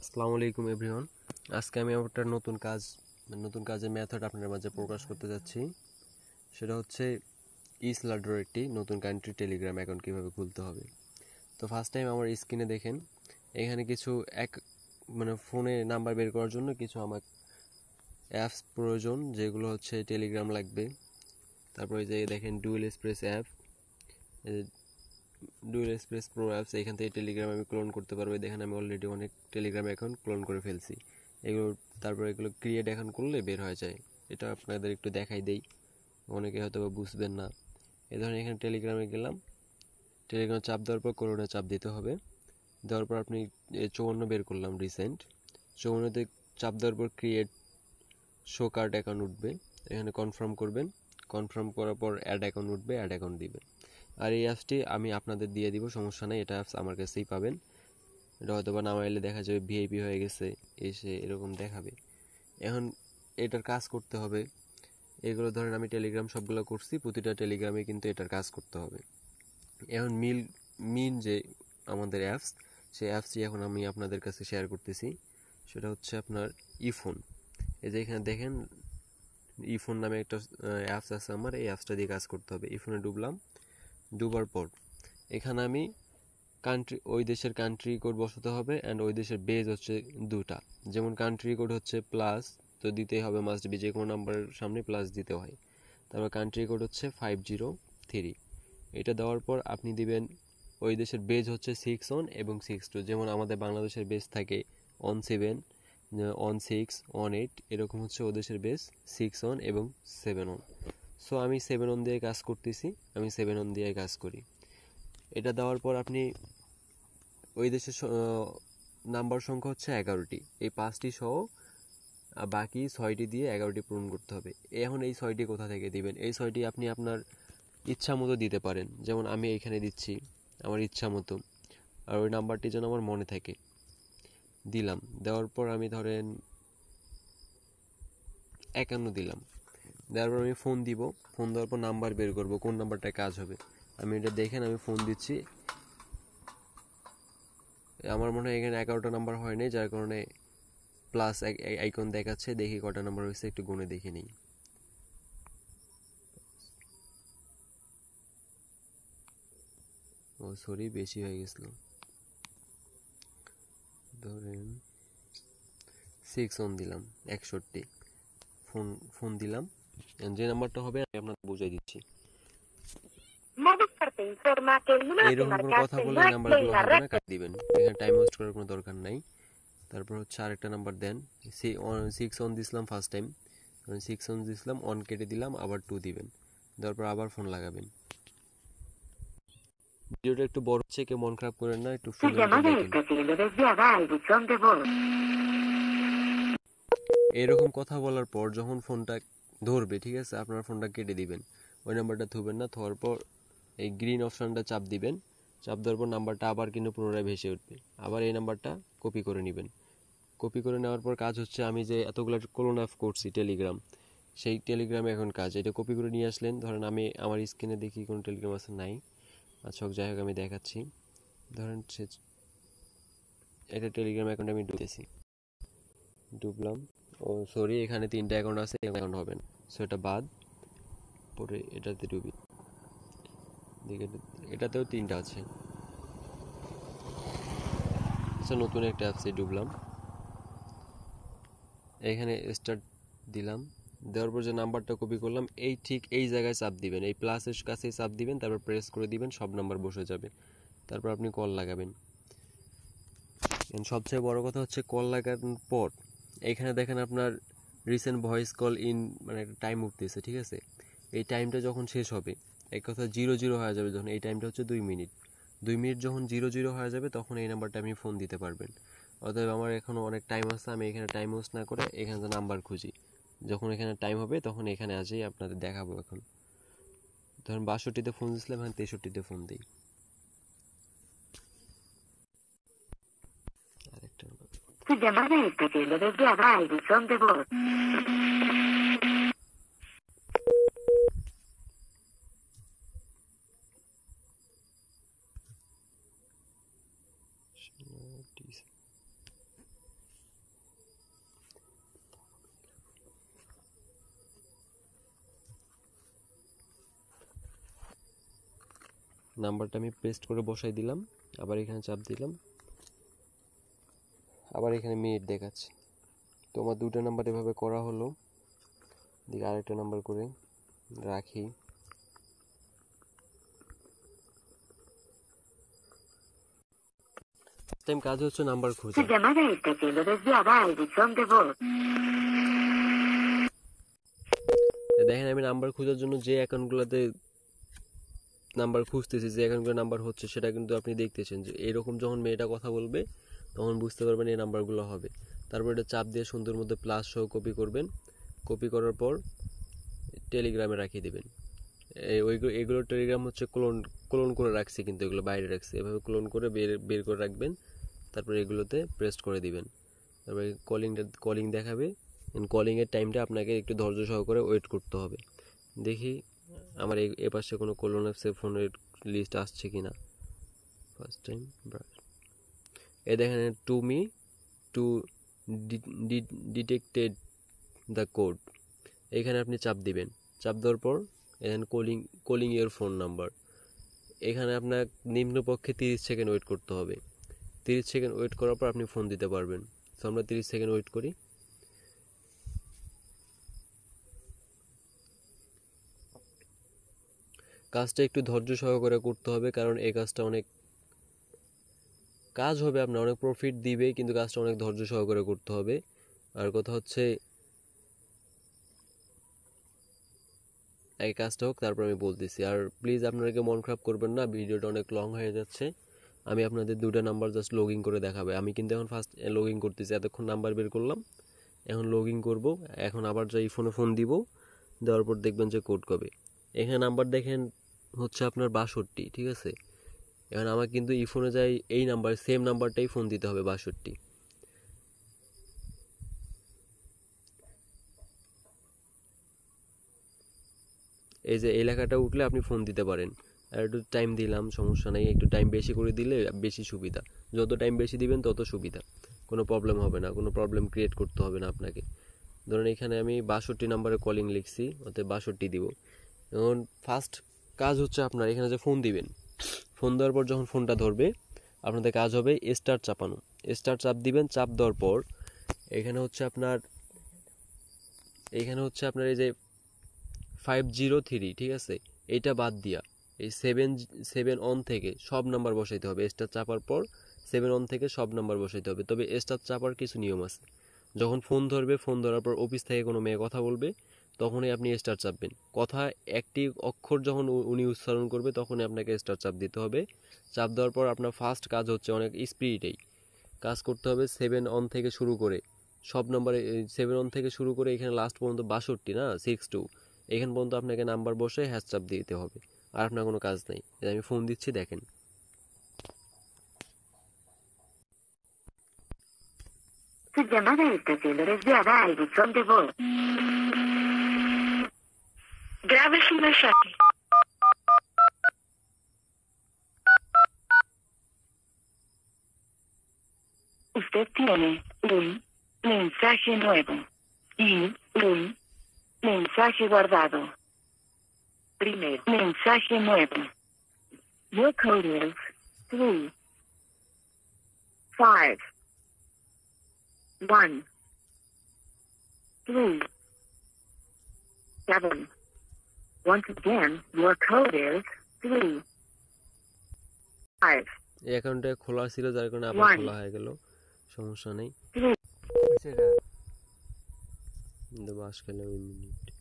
আসসালামু আলাইকুম এভরিওয়ান। আজকে আমি একটা নতুন কাজের মেথড আপনাদের মাঝে প্রকাশ করতে যাচ্ছি। সেটা হচ্ছে ইসলাডোর একটি নতুন কান্ট্রি টেলিগ্রাম অ্যাকাউন্ট কীভাবে খুলতে হবে। তো ফার্স্ট টাইম আমার স্ক্রিনে দেখেন এখানে কিছু ফোনে নাম্বার বের করার জন্য কিছু আমার অ্যাপস প্রয়োজন, যেগুলো হচ্ছে টেলিগ্রাম লাগবে। তারপরে যে দেখেন dual express app, dual express pro apps, এখান থেকে টেলিগ্রাম আমি ক্লোন করতে পারবো। দেখেন আমি অলরেডি অনেক টেলিগ্রাম অ্যাকাউন্ট ক্লোন করে ফেলছি। এগুলো ক্রিয়েট অ্যাকাউন্ট করলে বের হয়ে যায়। এটা আপনাদের একটু দেখাই দেই, অনেকে হয়তো বুঝবেন না। এই ধরনের এখানে টেলিগ্রামে গেলাম, টেলিগ্রাম চাপ দেওয়ার পর করোনা চাপ দিতে হবে। দেওয়ার পর আপনি 54 বের করলাম রিসেন্ট। 54তে চাপ দেওয়ার পর ক্রিয়েট শো কার্ড অ্যাকাউন্ট উঠবে, এখানে কনফার্ম করবেন। কনফার্ম করার পর অ্যাড অ্যাকাউন্ট উঠবে, অ্যাড অ্যাকাউন্ট দিবেন। আর এই অ্যাপসটি আমি আপনাদের দিয়ে দিব, সমস্যা নেই। এটা অ্যাপস আমার কাছেই পাবেন। এটা হয়তো বা নামাইলে দেখা যাবে ভিআইপি হয়ে গেছে, এসে এরকম দেখাবে। এখন এটার কাজ করতে হবে। এগুলো ধরেন আমি টেলিগ্রাম সবগুলো করছি, প্রতিটা টেলিগ্রামে কিন্তু এটার কাজ করতে হবে। এখন মিন যে আমাদের অ্যাপস, সেই অ্যাপসটি এখন আমি আপনাদের কাছে শেয়ার করতেছি। সেটা হচ্ছে আপনার ইফোন। এই যে এখানে দেখেন ইফোন নামে একটা অ্যাপস আছে আমার, এই অ্যাপসটা দিয়ে কাজ করতে হবে। ইফোনে ডুবলাম, ডুবার পর এখানে আমি ওই দেশের কান্ট্রি কোড বসাতে হবে, অ্যান্ড ওই দেশের বেজ হচ্ছে দুটা। যেমন কান্ট্রি কোড হচ্ছে প্লাস, তো দিতেই হবে মাস্ট বি, যে কোনো নাম্বারের সামনে প্লাস দিতে হয়। তারপর কান্ট্রি কোড হচ্ছে 503। এটা দেওয়ার পর আপনি দিবেন ওই দেশের বেজ হচ্ছে 6 এবং 6 যেমন আমাদের বাংলাদেশের বেজ থাকে 17, 16, 18, এরকম হচ্ছে ওদেশের বেজ 6 এবং 7। সো আমি 7 দিয়ে কাজ করতেছি, আমি 7 দিয়ে কাজ করি। এটা দেওয়ার পর আপনি ওই দেশের নাম্বার সংখ্যা হচ্ছে 11টি, এই 5টি সহ বাকি 6টি দিয়ে 11টি পূরণ করতে হবে। এখন এই 6টি কোথা থেকে দিবেন? এই 6টি আপনি আপনার ইচ্ছা মতো দিতে পারেন, যেমন আমি এইখানে দিচ্ছি আমার ইচ্ছা মতো। আর ওই নাম্বারটি যেন আমার মনে থাকে, দিলাম। দেওয়ার পর আমি ধরেন 51 দিলাম। দেওয়ার পর আমি ফোন দিব, ফোন দেওয়ার পর নাম্বার বের করব, কোন নাম্বারটায় কাজ হবে। আমি এটা দেখেন আমি ফোন দিচ্ছি, আমার মনে হয় এখানে 11টা নাম্বার হয় নাই, যার কারণে প্লাস আইকন দেখাচ্ছে। দেখি কটা নাম্বার হয়েছে, একটু গুনে দেখে নিই। ও সরি, বেশি হয়ে গেছিল। ধরেন 6 দিলাম, 61। ফোন দিলাম, যে নাম্বারটা হবে আমি আপনাকে বুঝাই দিচ্ছি। এইরকম কোনো কথা বলে এই নাম্বারগুলো হবে না, কাট দিবেন। এখানে টাইম ওয়েস্ট করার কোনো দরকার নাই। তারপর হচ্ছে আরেকটা নাম্বার দেন। 6 দিছিলাম ফার্স্ট টাইম, 6 দিছিলাম, 1 কেটে দিলাম, আবার 2 দিবেন। দেওয়ার পর আবার ফোন লাগাবেন। ভিডিওটা একটু বড় হচ্ছে, কেউ মন খারাপ করেন না, একটু ফুল দেখেন। এরকম কথা বলার পর যখন ফোনটা ধরবে, ঠিক আছে, আপনার ফোনটা কেটে দিবেন। ওই নাম্বারটা থুবেন না, থোয়ার পর এই গ্রিন অপশনটা চাপ দিবেন। চাপ দেওয়ার পর নাম্বারটা আবার কিন্তু পুনরায় ভেসে উঠবে। আবার এই নাম্বারটা কপি করে নেবেন। কপি করে নেওয়ার পর কাজ হচ্ছে, আমি যে এতগুলো ক্লোন অ্যাপ করছি টেলিগ্রাম, সেই টেলিগ্রামে এখন কাজ। এটা কপি করে নিয়ে আসলেন। ধরেন আমি আমার স্ক্রিনে দেখি কোনো টেলিগ্রাম আছে, নাই। আচ্ছা যাই হোক, আমি দেখাচ্ছি। ধরেন এটা টেলিগ্রাম অ্যাকাউন্টে আমি ডুবলাম। ও সরি, এখানে 3টা অ্যাকাউন্ট আছে, অ্যাকাউন্ট হবে না, সো এটা বাদ। পরে এটাতে ডুবি, দেখে এটাতেও 3টা আছে। আচ্ছা নতুন একটা অ্যাপসে ডুবলাম, এখানে স্টার্ট দিলাম। দেওয়ার পর যে নাম্বারটা কপি করলাম, ঠিক এই জায়গায় চাপ দিবেন, এই প্লাসের কাছে চাপ দিবেন, তারপর প্রেস করে দিবেন, সব নাম্বার বসে যাবে। তারপর আপনি কল লাগাবেন। সবচেয়ে বড় কথা হচ্ছে কল লাগানোর পর এখানে দেখেন আপনার রিসেন্ট ভয়েস কল ইন, মানে একটা টাইম উঠতেছে, ঠিক আছে। এই টাইমটা যখন শেষ হবে, এক কথা 00 হয়ে যাবে যখন, এই টাইমটা হচ্ছে 2 মিনিট। 2 মিনিট যখন 00 হয়ে যাবে, তখন এই নাম্বারটা আপনি ফোন দিতে পারবেন। অতএব আমার এখনও অনেক টাইম আছে, আমি এখানে টাইম ওয়েস্ট না করে এখানে নাম্বার খুঁজি। যখন এখানে টাইম হবে তখন এখানে আসেই আপনাদের দেখাবো। এখন ধরুন 62তে ফোন দিয়েছিলাম, এখন 63তে ফোন দিই। আরেকটা Su llamada está que le desviada al buzón de voz. নাম্বারটা আমি পেস্ট করে বসাই দিলাম, আবার এখানে চাপ দিলাম, আবার এখানে মিনিট দেখাচ্ছে। তো আমার দুটো নাম্বার এভাবে করা হলো। দিকে আরেকটা নাম্বার করে রাখি। টাইম কাজ হচ্ছে নাম্বার Su খোঁজা। llamada está siendo desviada al buzón de voz. দেখেন আমি নাম্বার খোঁজার জন্য যে অ্যাকাউন্টগুলোতে নাম্বার খুঁজতেছি, যে অ্যাকাউন্টগুলো নাম্বার হচ্ছে, সেটা কিন্তু আপনি দেখতেছেন যে এরকম যখন মেয়েটা কথা বলবে তখন বুঝতে পারবেন এই নাম্বারগুলো হবে। তারপর এটা চাপ দিয়ে সুন্দর মধ্যে প্লাস সহ কপি করবেন। কপি করার পর টেলিগ্রামে রাখিয়ে দেবেন। এগুলো টেলিগ্রাম হচ্ছে ক্লোন ক্লোন করে রাখছি, কিন্তু এগুলো বাইরে রাখছি। এভাবে ক্লোন করে বের করে রাখবেন। তারপর এগুলোতে প্রেস করে দিবেন। তারপরে কলিং দেখাবে। কলিংয়ের টাইমটা আপনাকে একটু ধৈর্য সহকারে ওয়েট করতে হবে। দেখি আমার এ পাশে কোনো কোলন অ্যাপসের ফোনের লিস্ট আসছে কি না। ফার্স্ট টাইম এ দেখেন, to me two detected the code. এখানে আপনি চাপ দিবেন। চাপ দেওয়ার পর এখানে কলিং ইয়োর ফোন নাম্বার। এখানে আপনার নিম্নপক্ষে 30 সেকেন্ড ওয়েট করতে হবে। 30 সেকেন্ড ওয়েট করার পর আপনি ফোন দিতে পারবেন। তো আমরা 30 সেকেন্ড ওয়েট করি। কাজটা একটু ধৈর্য সহকারে করতে হবে, কারণ এই কাজটা অনেক কাজ হবে, আপনার অনেক প্রফিট দিবে, কিন্তু কাজটা অনেক ধৈর্য সহকারে করতে হবে। আর কথা হচ্ছে এই কাজটা হোক, তারপর আমি বলতেছি। আর প্লিজ আপনাদেরকে মন খারাপ করবেন না, ভিডিওটা অনেক লং হয়ে যাচ্ছে। আমি আপনাদের দুটো নাম্বার জাস্ট লগ ইন করে দেখাবে। আমি কিন্তু এখন ফার্স্ট লগ ইন করতেছি, এতক্ষণ নাম্বার বের করলাম, এখন লগ ইন করবো। এখন আবার যাই ফোনে ফোন দিব, দেওয়ার পর দেখবেন যে কোড কবে। এখানে নাম্বার দেখেন হচ্ছে আপনার 62, ঠিক আছে। এখন আমার কিন্তু এই ফোনে যাই এই নাম্বার, সেম নাম্বারটাই ফোন দিতে হবে, 62। এই যে এই লেখাটা উঠলে আপনি ফোন দিতে পারেন। আর একটু টাইম দিলাম, সমস্যা নেই, একটু টাইম বেশি করে দিলে বেশি সুবিধা। যত টাইম বেশি দিবেন তত সুবিধা, কোনো প্রবলেম হবে না, কোনো প্রবলেম ক্রিয়েট করতে হবে না আপনাকে। ধরুন এখানে আমি 62 নাম্বারে কলিং লিখছি, অতএব 62 দিব। এখন ফার্স্ট কাজ হচ্ছে আপনার এখানে যে ফোন দিবেন, ফোন দেওয়ার পর যখন ফোনটা ধরবে আপনাদের কাজ হবে স্টার্ট চাপানো। স্টার্ট চাপ দিবেন। চাপ দেওয়ার পর এখানে হচ্ছে আপনার এই যে 503, ঠিক আছে, এইটা বাদ দিয়া এই 7 অন থেকে সব নাম্বার বসাইতে হবে। স্টার চাপার পর 7 অন থেকে সব নাম্বার বসাইতে হবে। তবে স্টার চাপার কিছু নিয়ম আছে। যখন ফোন ধরবে, ফোন ধরার পর অফিস থেকে কোনো মেয়ে কথা বলবে, তখনই আপনি স্টার চাপবেন। কথা একটি অক্ষর যখন উনি উচ্চারণ করবে, তখনই আপনাকে স্টার চাপ দিতে হবে। চাপ দেওয়ার পর আপনার ফার্স্ট কাজ হচ্ছে অনেক স্পিডেই কাজ করতে হবে। 7 অন থেকে শুরু করে সব নম্বরে, 7 অন থেকে শুরু করে এখানে লাস্ট পর্যন্ত 62 না 62, এখান পর্যন্ত আপনাকে নাম্বার বসে হ্যাশ চাপ দিতে হবে। আর আপনার কোনো কাজ নেই। আমি ফোন দিচ্ছি, দেখেন। Su llamada está siendo desviada al buzón de voz. Grabe su mensaje. Usted tiene un mensaje nuevo y un mensaje guardado. Primer mensaje nuevo. Your code is 3, 5, 1, 3, 7. Once again, your code is 3, 5. এই অ্যাকাউন্টটা খোলা ছিল, যার কারণে আবার খোলা হয়ে গেল, সমস্যা নেই। দেবো আজকাল মিনিট।